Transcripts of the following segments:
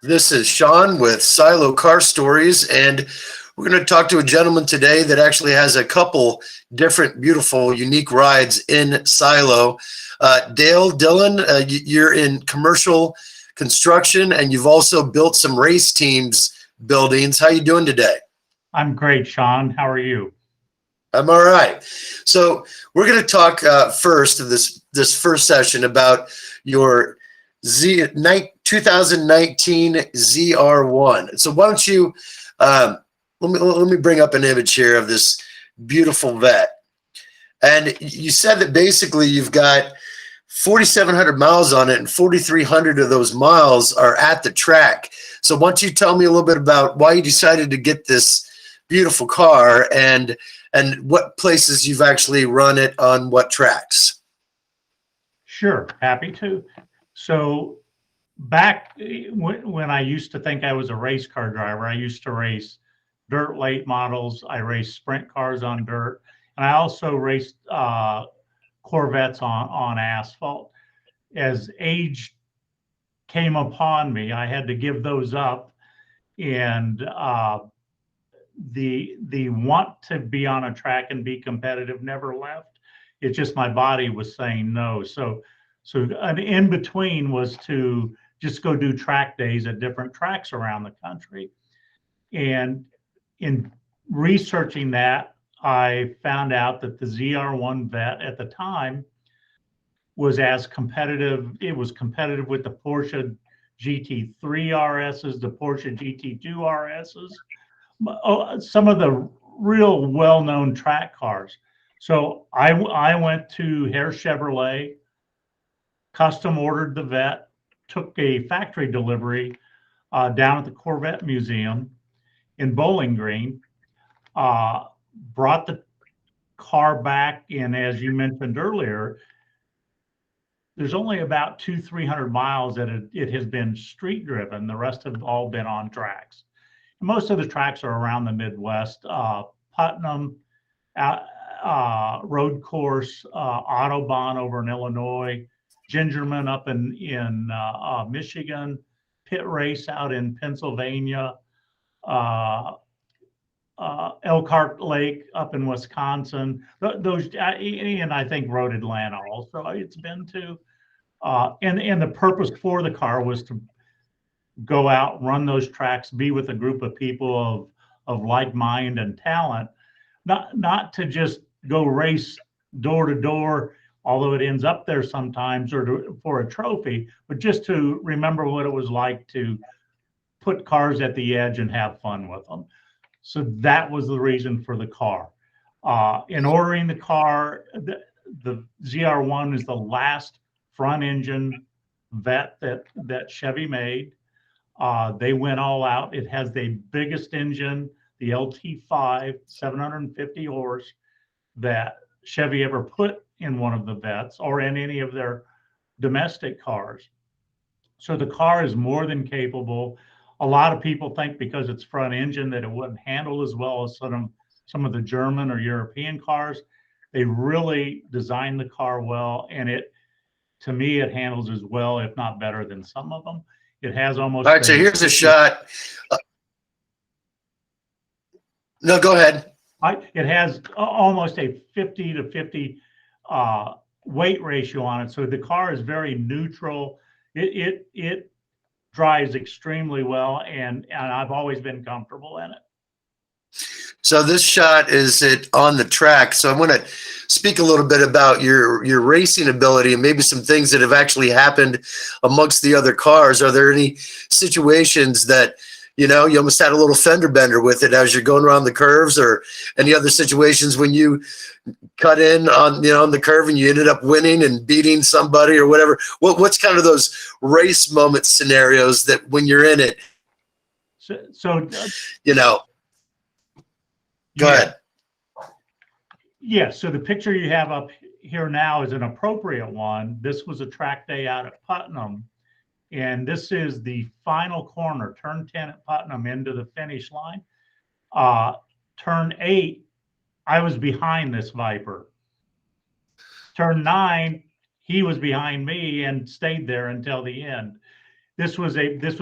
This is Sean with Silo Car Stories, and we're going to talk to a gentleman today that actually has a couple different, beautiful, unique rides in Silo. Dillon, you're in commercial construction, and you've also built some race teams buildings. How you doing today? I'm great, Sean. How are you? I'm all right. So we're going to talk first of this first session about your 2019 ZR1. So why don't you let me bring up an image here of this beautiful vet. And you said that basically you've got 4,700 miles on it, and 4,300 of those miles are at the track. So why don't you tell me a little bit about why you decided to get this beautiful car and what places you've actually run it on, what tracks? Sure, happy to. So back when I used to think I was a race car driver, I used to race dirt late models. I raced sprint cars on dirt, and I also raced Corvettes on asphalt. As age came upon me, I had to give those up, and the want to be on a track and be competitive never left. It's just my body was saying no. So an in between was to just go do track days at different tracks around the country. And in researching that, I found out that the ZR1 vet at the time was as competitive. It was competitive with the Porsche GT3 RSs, the Porsche GT2 RSs, some of the real well-known track cars. So I went to Hare Chevrolet, custom ordered the vet, took a factory delivery down at the Corvette Museum in Bowling Green, brought the car back, and as you mentioned earlier, there's only about 200-300 miles that it has been street driven. The rest have all been on tracks. Most of the tracks are around the Midwest, Putnam, road course, Autobahn over in Illinois, Gingerman up in Michigan, pit race out in Pennsylvania, Elkhart Lake up in Wisconsin. Those, and I think Road Atlanta also it's been to. And the purpose for the car was to go out, run those tracks, be with a group of people of like mind and talent, not to just go race door to door, although it ends up there sometimes, or for a trophy, but just to remember what it was like to put cars at the edge and have fun with them. So that was the reason for the car. In ordering the car, the ZR1 is the last front engine vet that Chevy made. They went all out. It has the biggest engine, the LT5, 750 horse, that Chevy ever put in one of the vets or in any of their domestic cars. So the car is more than capable. A lot of people think because it's front engine that it wouldn't handle as well as some of the German or European cars. They really designed the car well, and to me, it handles as well, if not better than some of them. It has almost. All right, so here's a shot. No, go ahead. It has almost a 50 to 50 weight ratio on it. So the car is very neutral. It drives extremely well, and I've always been comfortable in it. So this shot is it on the track. So I want to speak a little bit about your racing ability and maybe some things that have actually happened amongst the other cars. Are there any situations that, you almost had a little fender bender with it as you're going around the curves, or any other situations when you cut in on the curve and you ended up winning and beating somebody or whatever? What's kind of those race moment scenarios that when you're in it, Go ahead. Yeah, so the picture you have up here now is an appropriate one. This was a track day out at Putnam, and this is the final corner, turn 10 at Putnam into the finish line. Turn 8, I was behind this Viper. Turn 9, he was behind me and stayed there until the end. this was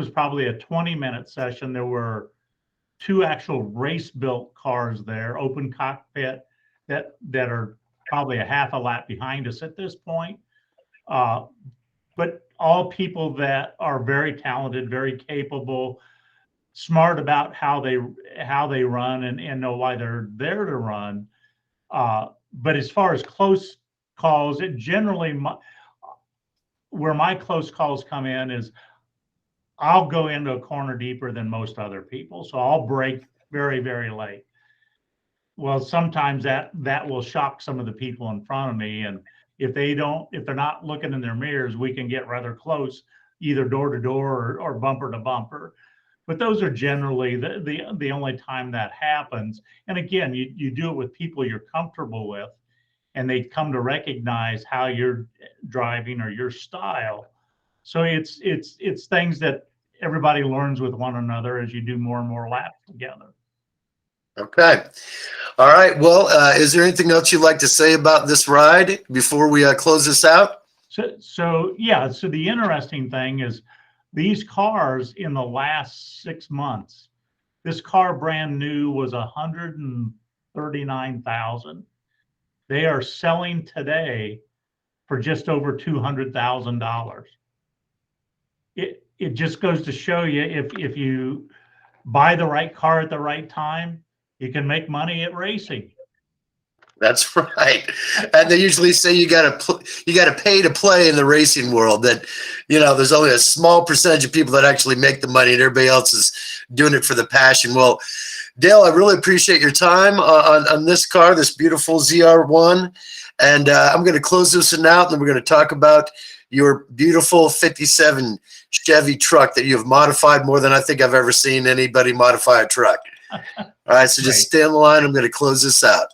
probably a 20-minute session. There were 2 actual race-built cars there, open cockpit, that are probably a half a lap behind us at this point. But all people that are very talented, very capable, smart about how they run and know why they're there to run. But as far as close calls, it generally, where my close calls come in is I'll go into a corner deeper than most other people. So I'll brake very, very late. Well, sometimes that will shock some of the people in front of me. And if they're not looking in their mirrors, we can get rather close, either door to door or bumper to bumper. But those are generally the only time that happens. And again, you do it with people you're comfortable with, and they come to recognize how you're driving or your style. So it's things that everybody learns with one another as you do more and more laps together. Okay. All right. Well, is there anything else you'd like to say about this ride before we close this out? So the interesting thing is these cars in the last 6 months, this car brand new was $139,000. They are selling today for just over $200,000. It just goes to show you, if you buy the right car at the right time, you can make money at racing. That's right. And they usually say you got to pay to play in the racing world. That, there's only a small percentage of people that actually make the money, and everybody else is doing it for the passion. Well, Dale, I really appreciate your time on this car, this beautiful ZR1. And I'm going to close this one out, and then we're going to talk about your beautiful 57 Chevy truck that you have modified more than I think I've ever seen anybody modify a truck. All right, so just stay on the line. I'm going to close this out.